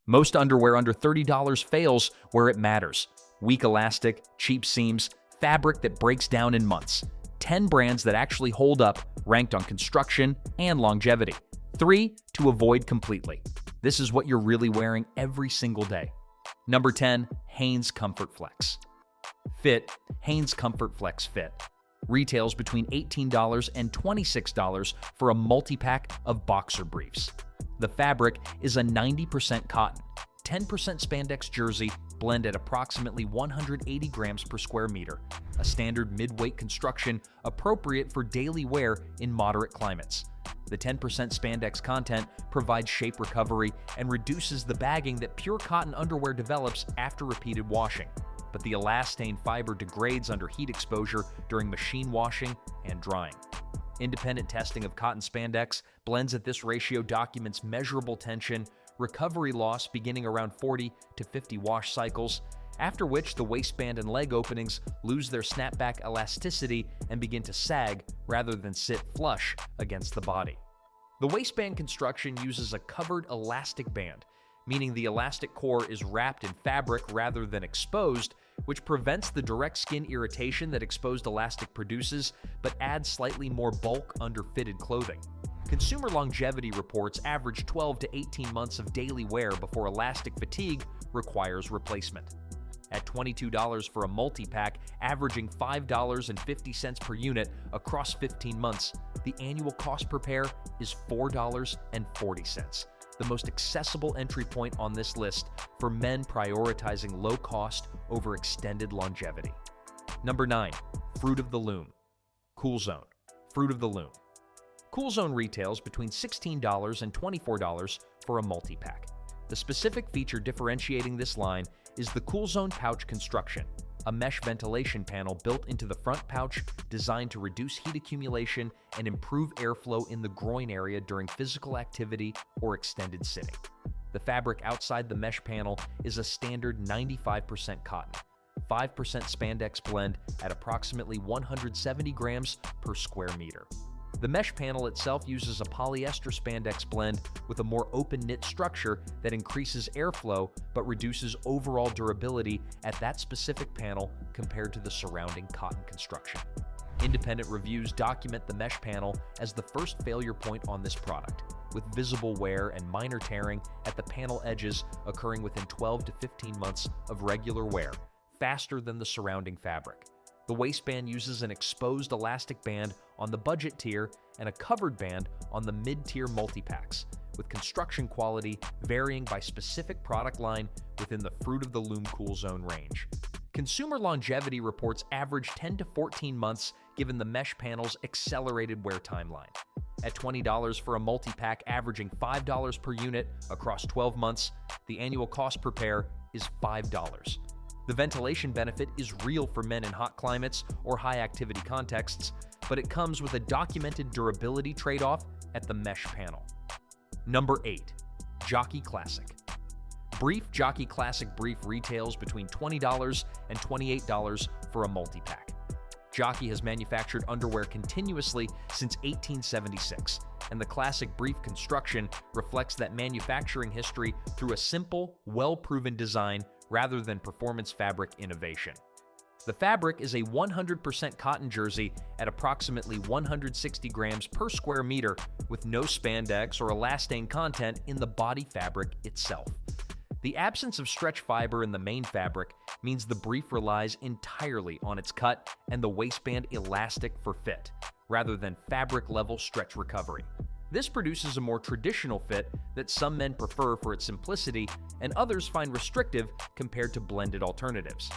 Most underwear under $30 fails where it matters. Weak elastic, cheap seams, fabric that breaks down in months. 10 brands that actually hold up, ranked on construction and longevity. 3 to avoid completely. This is what you're really wearing every single day. Number 10, Hanes Comfort Flex. Fit, Hanes Comfort Flex Fit. Retails between $18 and $26 for a multi-pack of boxer briefs. The fabric is a 90% cotton, 10% spandex jersey blend at approximately 180 grams per square meter, a standard mid-weight construction appropriate for daily wear in moderate climates. The 10% spandex content provides shape recovery and reduces the bagging that pure cotton underwear develops after repeated washing, but the elastane fiber degrades under heat exposure during machine washing and drying. Independent testing of cotton spandex blends at this ratio documents measurable tension, recovery loss beginning around 40 to 50 wash cycles, after which the waistband and leg openings lose their snapback elasticity and begin to sag rather than sit flush against the body. The waistband construction uses a covered elastic band, meaning the elastic core is wrapped in fabric rather than exposed, which prevents the direct skin irritation that exposed elastic produces, but adds slightly more bulk under fitted clothing. Consumer longevity reports average 12 to 18 months of daily wear before elastic fatigue requires replacement. At $22 for a multi-pack, averaging $5.50 per unit across 15 months, the annual cost per pair is $4.40. The most accessible entry point on this list for men prioritizing low cost over extended longevity. Number 9, Fruit of the Loom. Cool Zone. Fruit of the Loom. Cool Zone retails between $16 and $24 for a multi-pack. The specific feature differentiating this line is the Cool Zone pouch construction, a mesh ventilation panel built into the front pouch designed to reduce heat accumulation and improve airflow in the groin area during physical activity or extended sitting. The fabric outside the mesh panel is a standard 95% cotton, 5% spandex blend at approximately 170 grams per square meter. The mesh panel itself uses a polyester spandex blend with a more open-knit structure that increases airflow but reduces overall durability at that specific panel compared to the surrounding cotton construction. Independent reviews document the mesh panel as the first failure point on this product, with visible wear and minor tearing at the panel edges occurring within 12 to 15 months of regular wear, faster than the surrounding fabric. The waistband uses an exposed elastic band on the budget tier and a covered band on the mid-tier multi-packs, with construction quality varying by specific product line within the Fruit of the Loom Cool Zone range. Consumer longevity reports average 10 to 14 months given the mesh panel's accelerated wear timeline. At $20 for a multi-pack averaging $5 per unit across 12 months, the annual cost per pair is $5. The ventilation benefit is real for men in hot climates or high-activity contexts, but it comes with a documented durability trade-off at the mesh panel. Number 8, Jockey Classic. Brief Jockey Classic Brief retails between $20 and $28 for a multi-pack. Jockey has manufactured underwear continuously since 1876, and the Classic Brief construction reflects that manufacturing history through a simple, well-proven design rather than performance fabric innovation. The fabric is a 100% cotton jersey at approximately 160 grams per square meter with no spandex or elastane content in the body fabric itself. The absence of stretch fiber in the main fabric means the brief relies entirely on its cut and the waistband elastic for fit, rather than fabric-level stretch recovery. This produces a more traditional fit that some men prefer for its simplicity and others find restrictive compared to blended alternatives.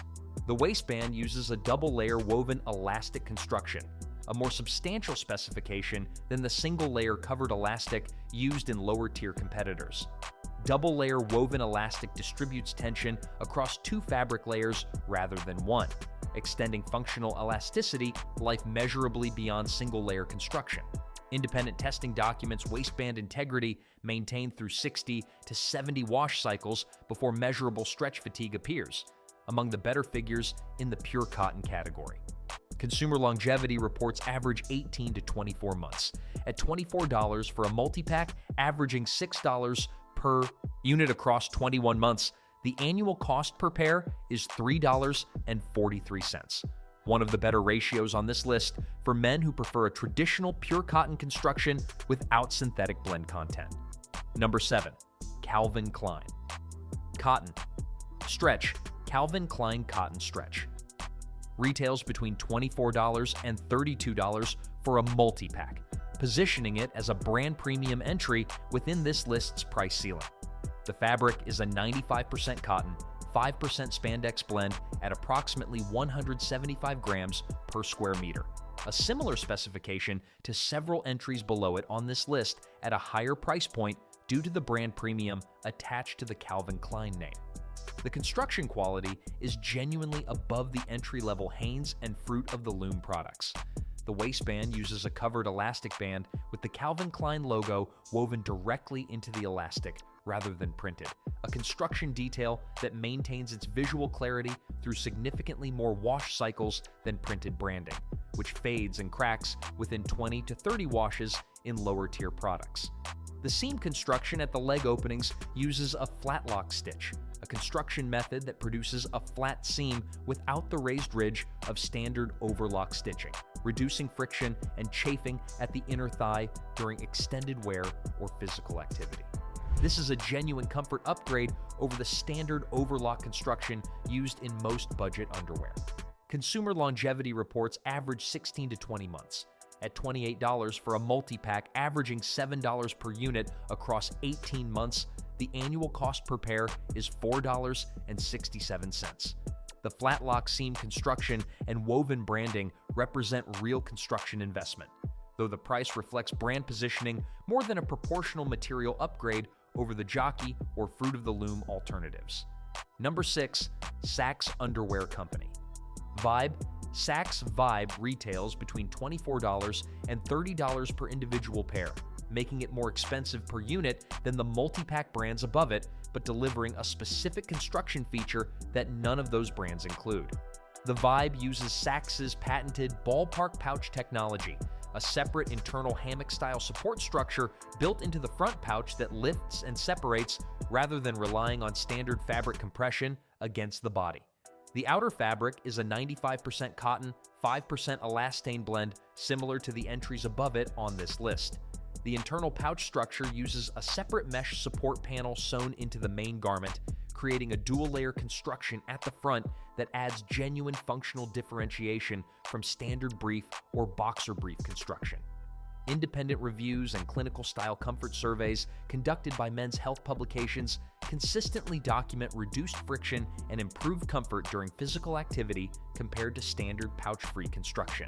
The waistband uses a double-layer woven elastic construction, a more substantial specification than the single-layer covered elastic used in lower-tier competitors. Double-layer woven elastic distributes tension across 2 fabric layers rather than 1, extending functional elasticity life measurably beyond single-layer construction. Independent testing documents waistband integrity maintained through 60 to 70 wash cycles before measurable stretch fatigue appears, among the better figures in the pure cotton category. Consumer longevity reports average 18 to 24 months, at $24 for a multi-pack averaging $6 per unit across 21 months, the annual cost per pair is $3.43. One of the better ratios on this list for men who prefer a traditional pure cotton construction without synthetic blend content. Number 7. Calvin Klein. Cotton. Stretch. Calvin Klein Cotton Stretch. Retails between $24 and $32 for a multi-pack, positioning it as a brand premium entry within this list's price ceiling. The fabric is a 95% cotton, 5% spandex blend at approximately 175 grams per square meter, a similar specification to several entries below it on this list at a higher price point due to the brand premium attached to the Calvin Klein name. The construction quality is genuinely above the entry-level Hanes and Fruit of the Loom products. The waistband uses a covered elastic band with the Calvin Klein logo woven directly into the elastic rather than printed, a construction detail that maintains its visual clarity through significantly more wash cycles than printed branding, which fades and cracks within 20 to 30 washes in lower-tier products. The seam construction at the leg openings uses a flat lock stitch, a construction method that produces a flat seam without the raised ridge of standard overlock stitching, reducing friction and chafing at the inner thigh during extended wear or physical activity. This is a genuine comfort upgrade over the standard overlock construction used in most budget underwear. Consumer longevity reports average 16 to 20 months. At $28 for a multi-pack averaging $7 per unit across 18 months, the annual cost per pair is $4.67. The flat lock seam construction and woven branding represent real construction investment, though the price reflects brand positioning more than a proportional material upgrade over the Jockey or Fruit of the Loom alternatives. Number 6. Saks Underwear Company. Vibe. Saks Vibe retails between $24 and $30 per individual pair, making it more expensive per unit than the multi-pack brands above it, but delivering a specific construction feature that none of those brands include. The Vibe uses Saks's patented ballpark pouch technology, a separate internal hammock-style support structure built into the front pouch that lifts and separates rather than relying on standard fabric compression against the body. The outer fabric is a 95% cotton, 5% elastane blend similar to the entries above it on this list. The internal pouch structure uses a separate mesh support panel sewn into the main garment, creating a dual-layer construction at the front that adds genuine functional differentiation from standard brief or boxer brief construction. Independent reviews and clinical style comfort surveys conducted by men's health publications consistently document reduced friction and improved comfort during physical activity compared to standard pouch-free construction.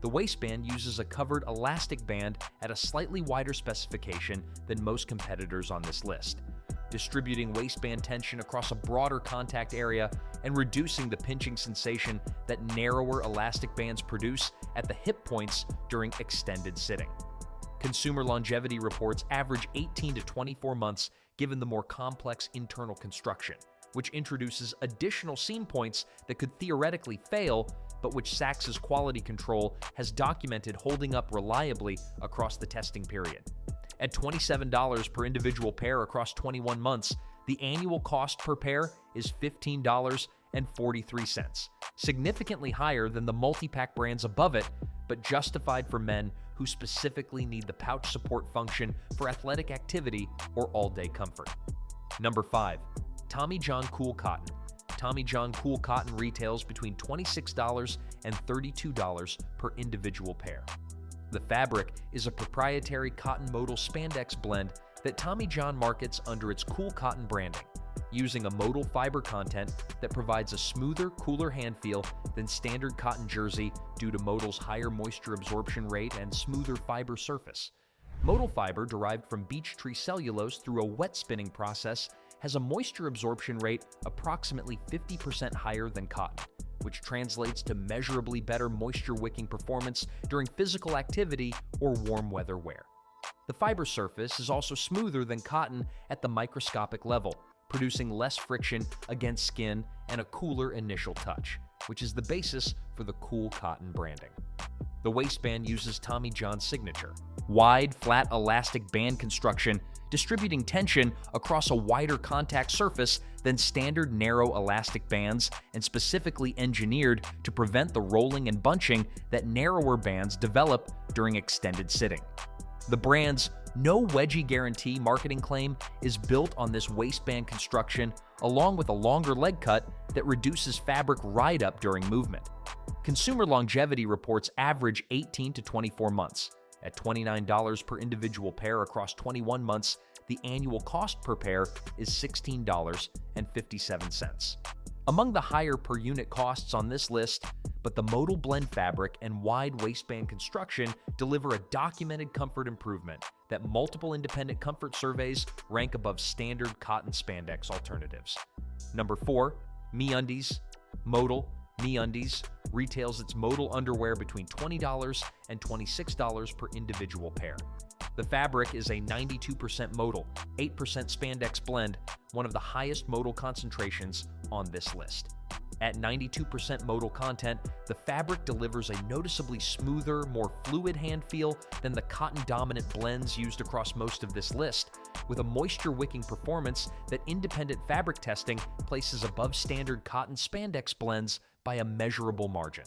The waistband uses a covered elastic band at a slightly wider specification than most competitors on this list, distributing waistband tension across a broader contact area and reducing the pinching sensation that narrower elastic bands produce at the hip points during extended sitting. Consumer longevity reports average 18 to 24 months given the more complex internal construction, which introduces additional seam points that could theoretically fail, but which Saks's quality control has documented holding up reliably across the testing period. At $27 per individual pair across 21 months, the annual cost per pair is $15.43, significantly higher than the multi-pack brands above it, but justified for men who specifically need the pouch support function for athletic activity or all-day comfort. Number 5. Tommy John Cool Cotton. Tommy John Cool Cotton retails between $26 and $32 per individual pair. The fabric is a proprietary cotton modal spandex blend that Tommy John markets under its Cool Cotton branding, using a modal fiber content that provides a smoother, cooler hand feel than standard cotton jersey due to modal's higher moisture absorption rate and smoother fiber surface. Modal fiber, derived from beech tree cellulose through a wet spinning process, has a moisture absorption rate approximately 50% higher than cotton, which translates to measurably better moisture-wicking performance during physical activity or warm weather wear. The fiber surface is also smoother than cotton at the microscopic level, producing less friction against skin and a cooler initial touch, which is the basis for the Cool Cotton branding. The waistband uses Tommy John's signature wide, flat elastic band construction distributing tension across a wider contact surface than standard narrow elastic bands and specifically engineered to prevent the rolling and bunching that narrower bands develop during extended sitting. The brand's "No Wedgie Guarantee" marketing claim is built on this waistband construction along with a longer leg cut that reduces fabric ride-up during movement. Consumer longevity reports average 18 to 24 months. At $29 per individual pair across 21 months, the annual cost per pair is $16.57. Among the higher per unit costs on this list, but the modal blend fabric and wide waistband construction deliver a documented comfort improvement that multiple independent comfort surveys rank above standard cotton spandex alternatives. Number 4, MeUndies. Modal MeUndies retails its modal underwear between $20 and $26 per individual pair. The fabric is a 92% modal, 8% spandex blend, one of the highest modal concentrations on this list. At 92% modal content, the fabric delivers a noticeably smoother, more fluid hand feel than the cotton-dominant blends used across most of this list, with a moisture-wicking performance that independent fabric testing places above standard cotton spandex blends by a measurable margin.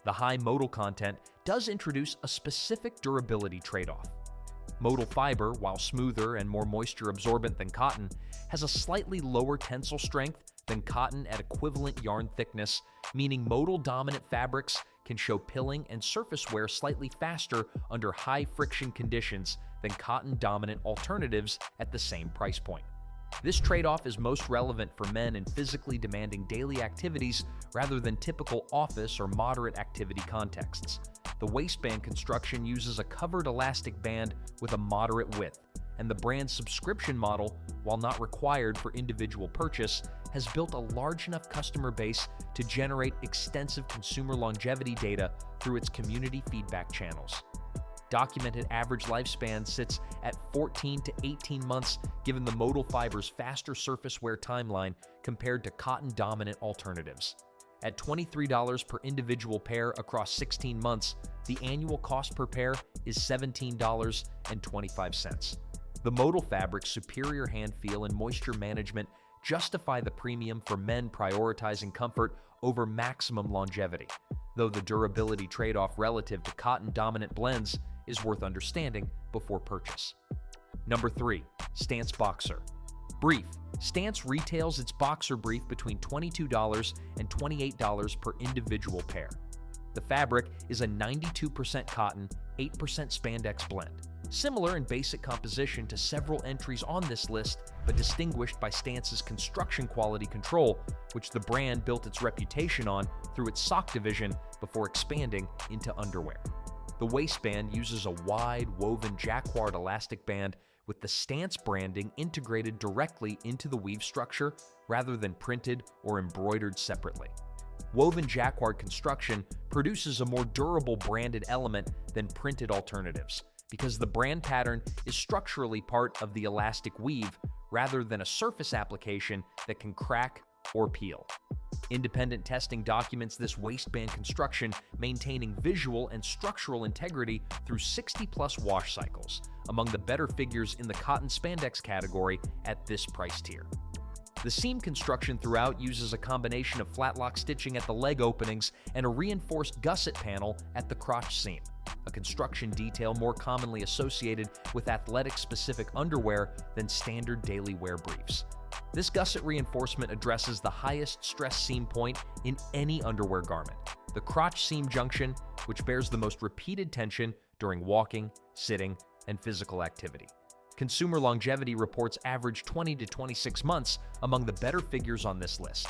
The high modal content does introduce a specific durability trade-off. Modal fiber, while smoother and more moisture-absorbent than cotton, has a slightly lower tensile strength than cotton at equivalent yarn thickness, meaning modal-dominant fabrics can show pilling and surface wear slightly faster under high-friction conditions than cotton-dominant alternatives at the same price point. This trade-off is most relevant for men in physically demanding daily activities rather than typical office or moderate activity contexts. The waistband construction uses a covered elastic band with a moderate width, and the brand's subscription model, while not required for individual purchase, has built a large enough customer base to generate extensive consumer longevity data through its community feedback channels. Documented average lifespan sits at 14 to 18 months given the modal fiber's faster surface wear timeline compared to cotton-dominant alternatives. At $23 per individual pair across 16 months, the annual cost per pair is $17.25. The modal fabric's superior hand feel and moisture management justify the premium for men prioritizing comfort over maximum longevity, though the durability trade-off relative to cotton-dominant blends is worth understanding before purchase. Number 3, Stance Boxer. Brief. Stance retails its boxer brief between $22 and $28 per individual pair. The fabric is a 92% cotton, 8% spandex blend. Similar in basic composition to several entries on this list, but distinguished by Stance's construction quality control, which the brand built its reputation on through its sock division before expanding into underwear. The waistband uses a wide, woven jacquard elastic band with the Stance branding integrated directly into the weave structure rather than printed or embroidered separately. Woven jacquard construction produces a more durable branded element than printed alternatives, because the brand pattern is structurally part of the elastic weave rather than a surface application that can crack or peel. Independent testing documents this waistband construction maintaining visual and structural integrity through 60-plus wash cycles, among the better figures in the cotton spandex category at this price tier. The seam construction throughout uses a combination of flat-lock stitching at the leg openings and a reinforced gusset panel at the crotch seam, a construction detail more commonly associated with athletic-specific underwear than standard daily wear briefs. This gusset reinforcement addresses the highest stress seam point in any underwear garment, the crotch seam junction, which bears the most repeated tension during walking, sitting, and physical activity. Consumer longevity reports average 20 to 26 months among the better figures on this list.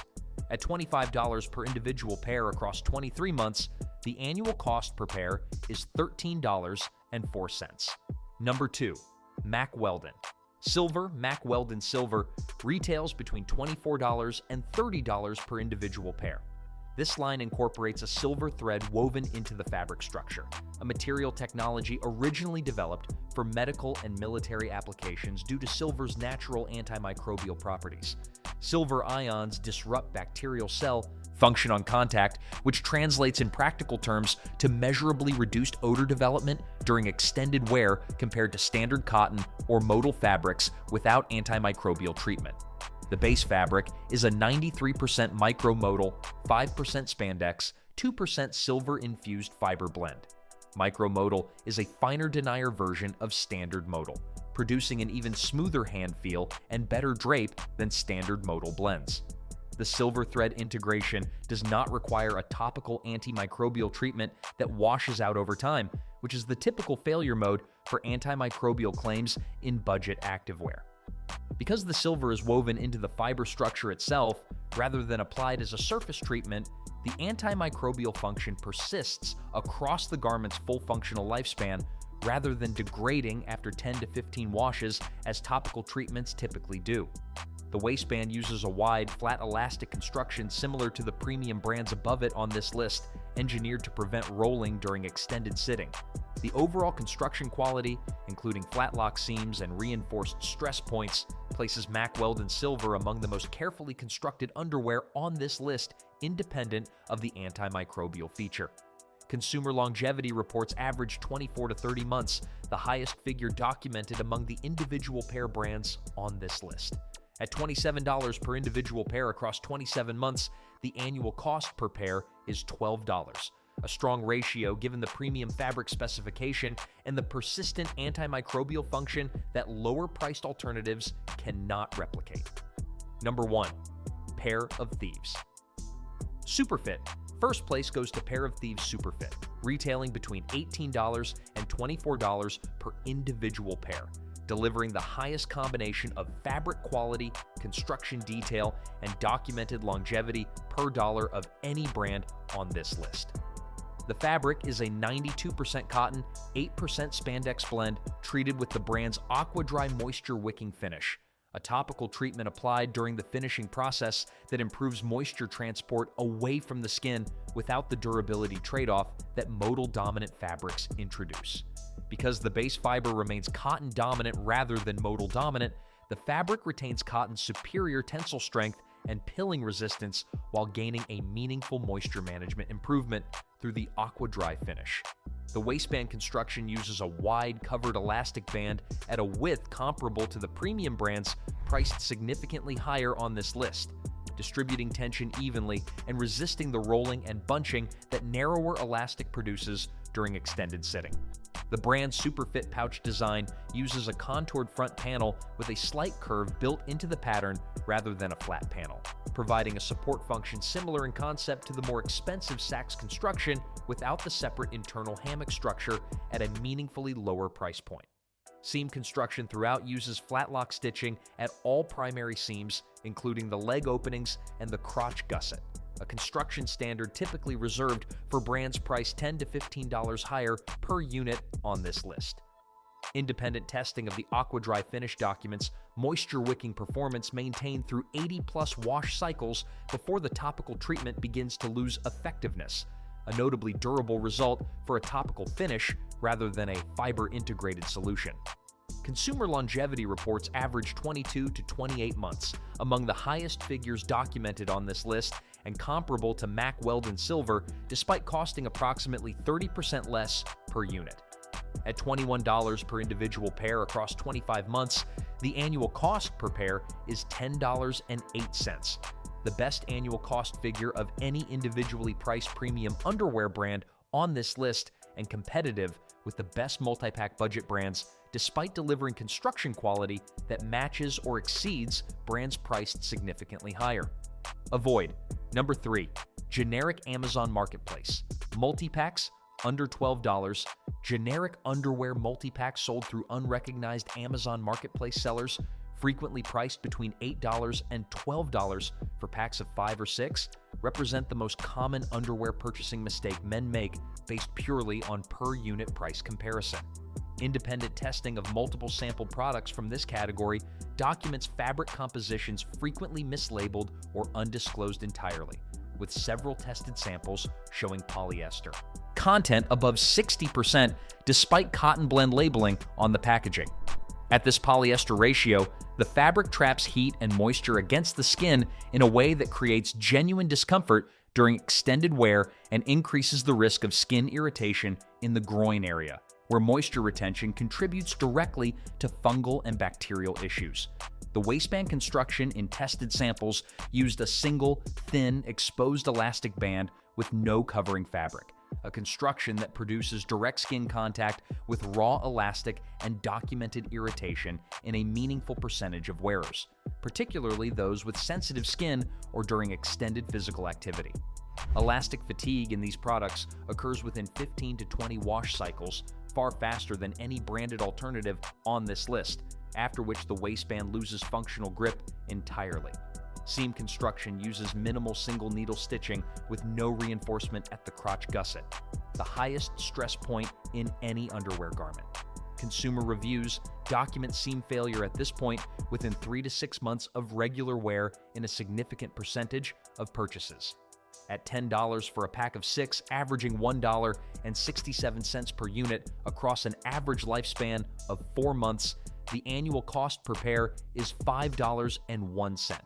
At $25 per individual pair across 23 months, the annual cost per pair is $13.04. Number 2, Mack Weldon. Silver Mack Weldon Silver retails between $24 and $30 per individual pair. This line incorporates a silver thread woven into the fabric structure, a material technology originally developed for medical and military applications due to silver's natural antimicrobial properties. Silver ions disrupt bacterial cell, Function on contact, which translates in practical terms to measurably reduced odor development during extended wear compared to standard cotton or modal fabrics without antimicrobial treatment. The base fabric is a 93% micromodal, 5% spandex, 2% silver-infused fiber blend. Micromodal is a finer denier version of standard modal, producing an even smoother hand feel and better drape than standard modal blends. The silver thread integration does not require a topical antimicrobial treatment that washes out over time, which is the typical failure mode for antimicrobial claims in budget activewear. Because the silver is woven into the fiber structure itself, rather than applied as a surface treatment, the antimicrobial function persists across the garment's full functional lifespan rather than degrading after 10 to 15 washes as topical treatments typically do. The waistband uses a wide, flat elastic construction similar to the premium brands above it on this list, engineered to prevent rolling during extended sitting. The overall construction quality, including flat lock seams and reinforced stress points, places Mack Weldon Silver among the most carefully constructed underwear on this list, independent of the antimicrobial feature. Consumer longevity reports average 24 to 30 months, the highest figure documented among the individual pair brands on this list. At $27 per individual pair across 27 months, the annual cost per pair is $12, a strong ratio given the premium fabric specification and the persistent antimicrobial function that lower-priced alternatives cannot replicate. Number 1. Pair of Thieves. Superfit. First place goes to Pair of Thieves Superfit, retailing between $18 and $24 per individual pair, delivering the highest combination of fabric quality, construction detail, and documented longevity per dollar of any brand on this list. The fabric is a 92% cotton, 8% spandex blend treated with the brand's Aqua Dry moisture wicking finish, a topical treatment applied during the finishing process that improves moisture transport away from the skin without the durability trade-off that modal-dominant fabrics introduce. Because the base fiber remains cotton-dominant rather than modal-dominant, the fabric retains cotton's superior tensile strength and pilling resistance while gaining a meaningful moisture management improvement through the Aqua Dry finish. The waistband construction uses a wide covered elastic band at a width comparable to the premium brands priced significantly higher on this list, distributing tension evenly and resisting the rolling and bunching that narrower elastic produces during extended sitting. The brand's Superfit pouch design uses a contoured front panel with a slight curve built into the pattern rather than a flat panel, providing a support function similar in concept to the more expensive Saks construction without the separate internal hammock structure at a meaningfully lower price point. Seam construction throughout uses flat lock stitching at all primary seams, including the leg openings and the crotch gusset, a construction standard typically reserved for brands priced $10 to $15 higher per unit on this list. Independent testing of the Aqua Dry finish documents moisture wicking performance maintained through 80-plus wash cycles before the topical treatment begins to lose effectiveness, a notably durable result for a topical finish rather than a fiber-integrated solution. Consumer longevity reports average 22 to 28 months, among the highest figures documented on this list and comparable to Mack Weldon Silver, despite costing approximately 30% less per unit. At $21 per individual pair across 25 months, the annual cost per pair is $10.08, the best annual cost figure of any individually priced premium underwear brand on this list and competitive with the best multi-pack budget brands, despite delivering construction quality that matches or exceeds brands priced significantly higher. Avoid. Number 3. Generic Amazon Marketplace. Multi-packs under $12. Generic underwear multi-packs sold through unrecognized Amazon Marketplace sellers, frequently priced between $8 and $12 for packs of 5 or 6, represent the most common underwear purchasing mistake men make based purely on per-unit price comparison. Independent testing of multiple sampled products from this category documents fabric compositions frequently mislabeled or undisclosed entirely, with several tested samples showing polyester content above 60% despite cotton blend labeling on the packaging. At this polyester ratio, the fabric traps heat and moisture against the skin in a way that creates genuine discomfort during extended wear and increases the risk of skin irritation in the groin area, where moisture retention contributes directly to fungal and bacterial issues. The waistband construction in tested samples used a single, thin, exposed elastic band with no covering fabric, a construction that produces direct skin contact with raw elastic and documented irritation in a meaningful percentage of wearers, particularly those with sensitive skin or during extended physical activity. Elastic fatigue in these products occurs within 15 to 20 wash cycles, far faster than any branded alternative on this list, after which the waistband loses functional grip entirely. Seam construction uses minimal single needle stitching with no reinforcement at the crotch gusset, the highest stress point in any underwear garment. Consumer reviews document seam failure at this point within 3 to 6 months of regular wear in a significant percentage of purchases. At $10 for a pack of 6, averaging $1.67 per unit across an average lifespan of 4 months, the annual cost per pair is $5.01,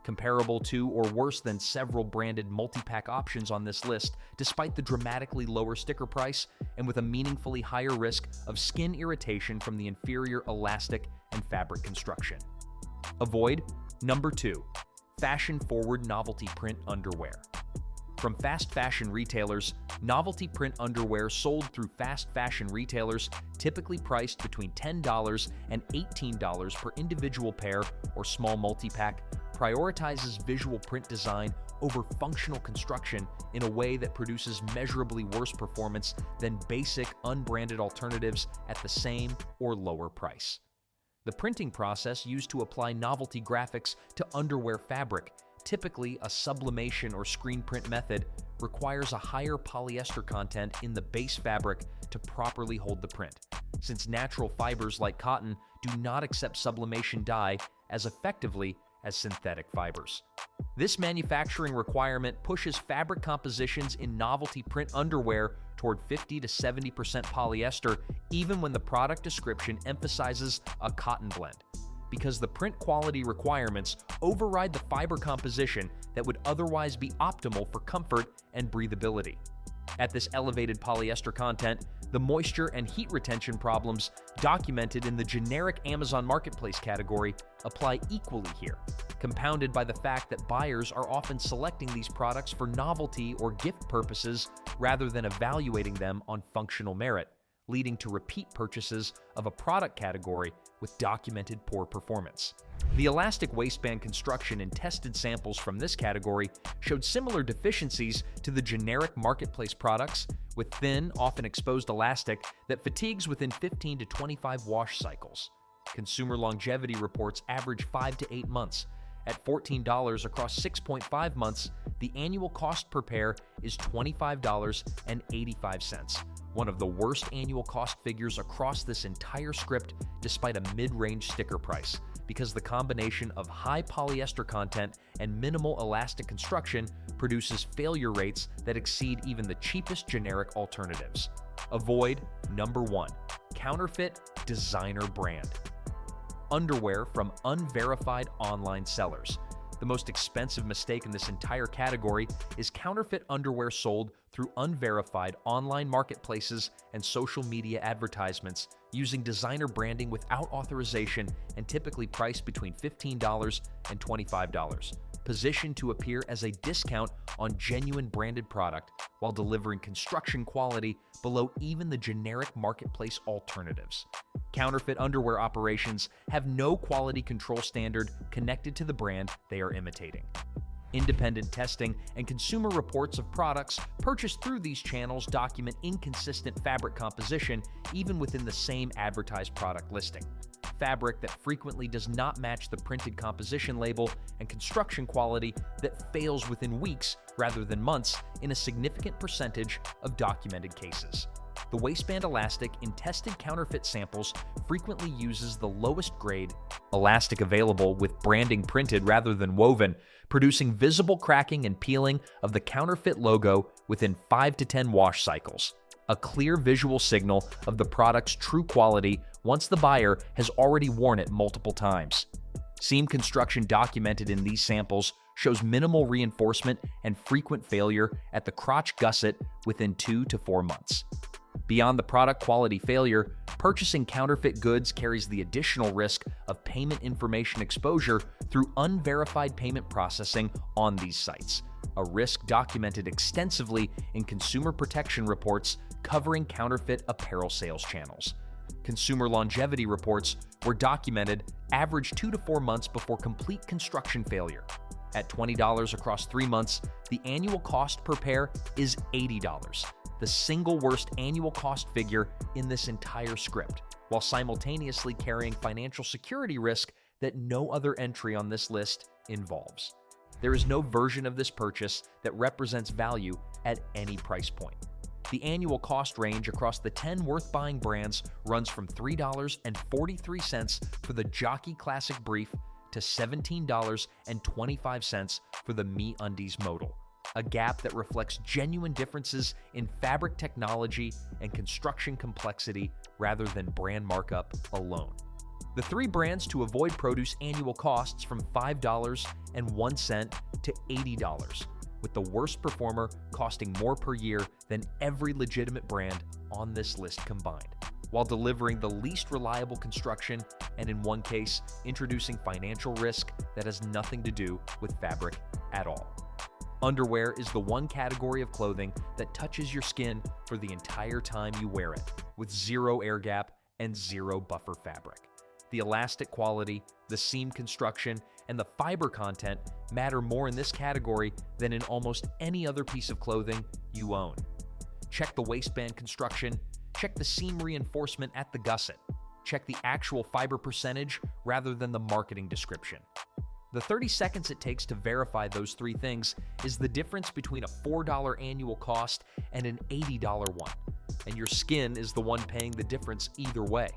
comparable to or worse than several branded multi-pack options on this list, despite the dramatically lower sticker price and with a meaningfully higher risk of skin irritation from the inferior elastic and fabric construction. Avoid number 2, fashion-forward novelty print underwear. From fast fashion retailers, novelty print underwear sold through fast fashion retailers, typically priced between $10 and $18 per individual pair or small multi-pack, prioritizes visual print design over functional construction in a way that produces measurably worse performance than basic, unbranded alternatives at the same or lower price. The printing process used to apply novelty graphics to underwear fabric, typically a sublimation or screen print method, requires a higher polyester content in the base fabric to properly hold the print, since natural fibers like cotton do not accept sublimation dye as effectively as synthetic fibers. This manufacturing requirement pushes fabric compositions in novelty print underwear toward 50 to 70% polyester, even when the product description emphasizes a cotton blend, because the print quality requirements override the fiber composition that would otherwise be optimal for comfort and breathability. At this elevated polyester content, the moisture and heat retention problems documented in the generic Amazon Marketplace category apply equally here, compounded by the fact that buyers are often selecting these products for novelty or gift purposes rather than evaluating them on functional merit, leading to repeat purchases of a product category with documented poor performance. The elastic waistband construction in tested samples from this category showed similar deficiencies to the generic marketplace products, with thin, often exposed elastic that fatigues within 15 to 25 wash cycles. Consumer longevity reports average 5 to 8 months. At $14 across 6.5 months, the annual cost per pair is $25.85, one of the worst annual cost figures across this entire script despite a mid-range sticker price, because the combination of high polyester content and minimal elastic construction produces failure rates that exceed even the cheapest generic alternatives. Avoid number 1, counterfeit designer brand. Underwear from unverified online sellers. The most expensive mistake in this entire category is counterfeit underwear sold through unverified online marketplaces and social media advertisements using designer branding without authorization and typically priced between $15 and $25, positioned to appear as a discount on genuine branded product while delivering construction quality below even the generic marketplace alternatives. Counterfeit underwear operations have no quality control standard connected to the brand they are imitating. Independent testing and consumer reports of products purchased through these channels document inconsistent fabric composition even within the same advertised product listing. Fabric that frequently does not match the printed composition label, and construction quality that fails within weeks rather than months in a significant percentage of documented cases. The waistband elastic in tested counterfeit samples frequently uses the lowest grade elastic available with branding printed rather than woven, producing visible cracking and peeling of the counterfeit logo within 5 to 10 wash cycles. a clear visual signal of the product's true quality once the buyer has already worn it multiple times. Seam construction documented in these samples shows minimal reinforcement and frequent failure at the crotch gusset within 2 to 4 months. Beyond the product quality failure, purchasing counterfeit goods carries the additional risk of payment information exposure through unverified payment processing on these sites, a risk documented extensively in consumer protection reports covering counterfeit apparel sales channels. Consumer longevity reports were documented average 2 to 4 months before complete construction failure. At $20 across 3 months, the annual cost per pair is $80, the single worst annual cost figure in this entire script, while simultaneously carrying financial security risk that no other entry on this list involves. There is no version of this purchase that represents value at any price point. The annual cost range across the 10 worth-buying brands runs from $3.43 for the Jockey Classic Brief to $17.25 for the MeUndies Modal, a gap that reflects genuine differences in fabric technology and construction complexity rather than brand markup alone. The 3 brands to avoid produce annual costs from $5.01 to $80, with the worst performer costing more per year than every legitimate brand on this list combined, while delivering the least reliable construction and, in one case, introducing financial risk that has nothing to do with fabric at all. Underwear is the one category of clothing that touches your skin for the entire time you wear it, with 0 air gap and 0 buffer fabric. The elastic quality, the seam construction, and the fiber content matter more in this category than in almost any other piece of clothing you own. Check the waistband construction, check the seam reinforcement at the gusset, check the actual fiber percentage rather than the marketing description. The 30 seconds it takes to verify those 3 things is the difference between a $4 annual cost and an $80 one, and your skin is the one paying the difference either way.